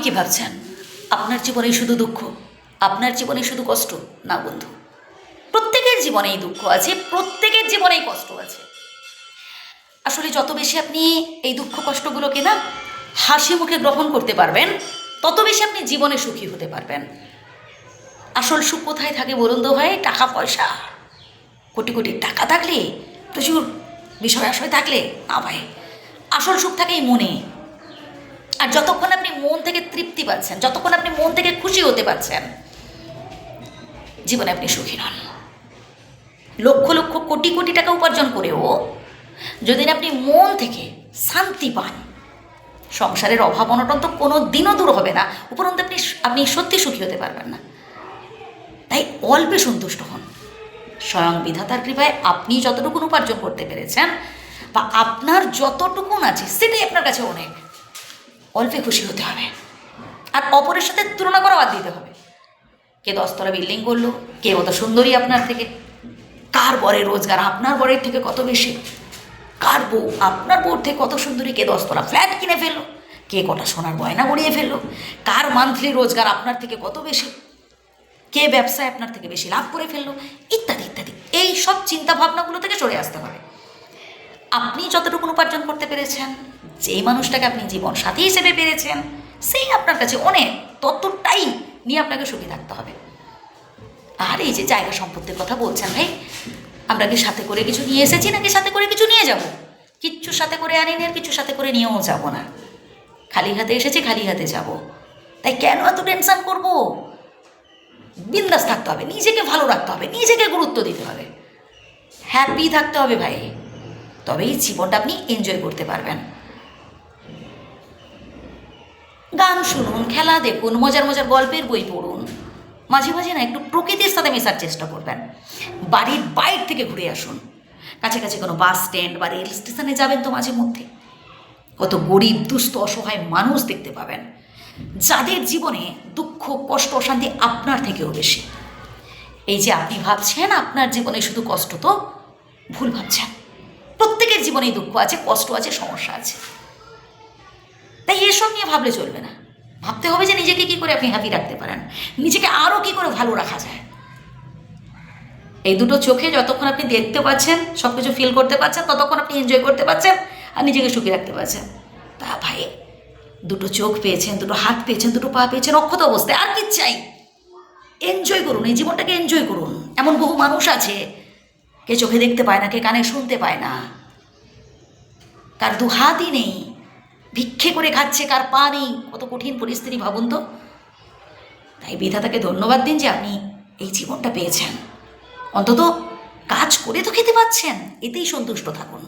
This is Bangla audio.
কি ভাবছেন আপনার জীবনে শুধু দুঃখ, আপনার জীবনে শুধু কষ্ট? না বন্ধু, প্রত্যেকের জীবনেই দুঃখ আছে, প্রত্যেকের জীবনেই কষ্ট আছে। আসলে যত বেশি আপনি এই দুঃখ কষ্টগুলোকে না হাসি মুখে গ্রহণ করতে পারবেন, তত বেশি আপনি জীবনে সুখী হতে পারবেন। আসল সুখ কোথায় থাকে বলুন তো ভাই? টাকা পয়সা, কোটি কোটি টাকা থাকলে, প্রচুর বিষয় আশয় থাকলে না ভাই, আসল সুখ থাকে এই মনে। আর যতক্ষণ আপনি মন থেকে তৃপ্তি পাচ্ছেন, যতক্ষণ আপনি মন থেকে খুশি হতে পারছেন, জীবনে আপনি সুখী নন। লক্ষ লক্ষ কোটি কোটি টাকা উপার্জন করেও যদি আপনি মন থেকে শান্তি পান, সংসারের অভাব অনটন তো কোনো দিনও দূর হবে না, উপরন্তু আপনি সত্যি সুখী হতে পারবেন না। তাই অল্পে সন্তুষ্ট হন। স্বয়ং বিধাতার কৃপায় আপনি যতটুকুন উপার্জন করতে পেরেছেন বা আপনার যতটুকুন আছে সেটাই আপনার কাছে অনেক। অল্পে খুশি হতে হবে, আর অপরের সাথে তুলনা করা বাদ দিতে হবে। কে 10 তলা বিল্ডিং করলো, কে কত সুন্দরী আপনার থেকে, কার বরের রোজগার আপনার বরের থেকে কত বেশি, কার বউ আপনার বউর থেকে কত সুন্দরী, কে 10 তলা ফ্ল্যাট কিনে ফেললো, কে কটা সোনার গয়না গড়িয়ে ফেললো, কার মান্থলি রোজগার আপনার থেকে কত বেশি, কে ব্যবসায় আপনার থেকে বেশি লাভ করে ফেললো, ইত্যাদি ইত্যাদি। এই সব চিন্তা ভাবনাগুলো থেকে সরে আসতে হবে। আপনি যতটুকু উপার্জন করতে পেরেছেন, যেই মানুষটাকে আপনি জীবন সাথী হিসেবে পেরেছেন, সেই আপনার কাছে অনেক, ততটাই নিয়ে আপনাকে সুখী থাকতে হবে। আর এই যে জায়গা সম্পত্তির কথা বলছেন ভাই, আমরা কি সাথে করে কিছু নিয়ে এসেছি নাকি সাথে করে কিছু নিয়ে যাব? কিচ্ছু সাথে করে আনিনি, আর কিছু সাথে করে নিয়েও যাব না। খালি হাতে এসেছি, খালি হাতে যাব। তাই কেন এত টেনশন করব? বিন্দাস থাকতে হবে, নিজেকে ভালো রাখতে হবে, নিজেকে গুরুত্ব দিতে হবে, হ্যাপি থাকতে হবে ভাই। তবেই জীবনটা আপনি এনজয় করতে পারবেন। গান শুনুন, খেলা দেখুন, মজার মজার গল্পের বই পড়ুন, মাঝে মাঝে না একটু প্রকৃতির সাথে মেশার চেষ্টা করবেন। বাড়ির বাইরে থেকে ঘুরে আসুন। কাছাকাছি কোনো বাস স্ট্যান্ড বা রেল স্টেশনে যাবেন তো মাঝে মধ্যে, কত গরিব দুস্থ অসহায় মানুষ দেখতে পাবেন, যাদের জীবনে দুঃখ কষ্ট অশান্তি আপনার থেকেও বেশি। এই যে আপনি ভাবছেন আপনার জীবনে শুধু কষ্ট, তো ভুল ভাবছেন। প্রত্যেকের জীবনেই দুঃখ আছে, কষ্ট আছে, সমস্যা আছে। তাই এসব নিয়ে ভাবলে চলবে না। ভাবতে হবে যে নিজেকে কী করে আপনি হ্যাপি রাখতে পারেন, নিজেকে আরও কী করে ভালো রাখা যায়। এই দুটো চোখে যতক্ষণ আপনি দেখতে পাচ্ছেন, সব কিছু ফিল করতে পারছেন, ততক্ষণ আপনি এনজয় করতে পারছেন আর নিজেকে সুখী রাখতে পারছেন। তা ভাই, দুটো চোখ পেয়েছেন, দুটো হাত পেয়েছেন, দুটো পা পেয়েছেন অক্ষত অবস্থায়, আর কি চাই? এনজয় করুন, এই জীবনটাকে এনজয় করুন। এমন বহু মানুষ আছে, কে চোখে দেখতে পায় না, কে কানে শুনতে পায় না, কার দু হাতই নেই, ভিক্ষে করে খাচ্ছে, কার পা নেই। কত কঠিন পরিস্থিতি ভাবুন তো। তাই বিধাতাকে ধন্যবাদ দিন যে আপনি এই জীবনটা পেয়েছেন। অন্তত কাজ করে তো খেতে পাচ্ছেন, এতেই সন্তুষ্ট থাকুন।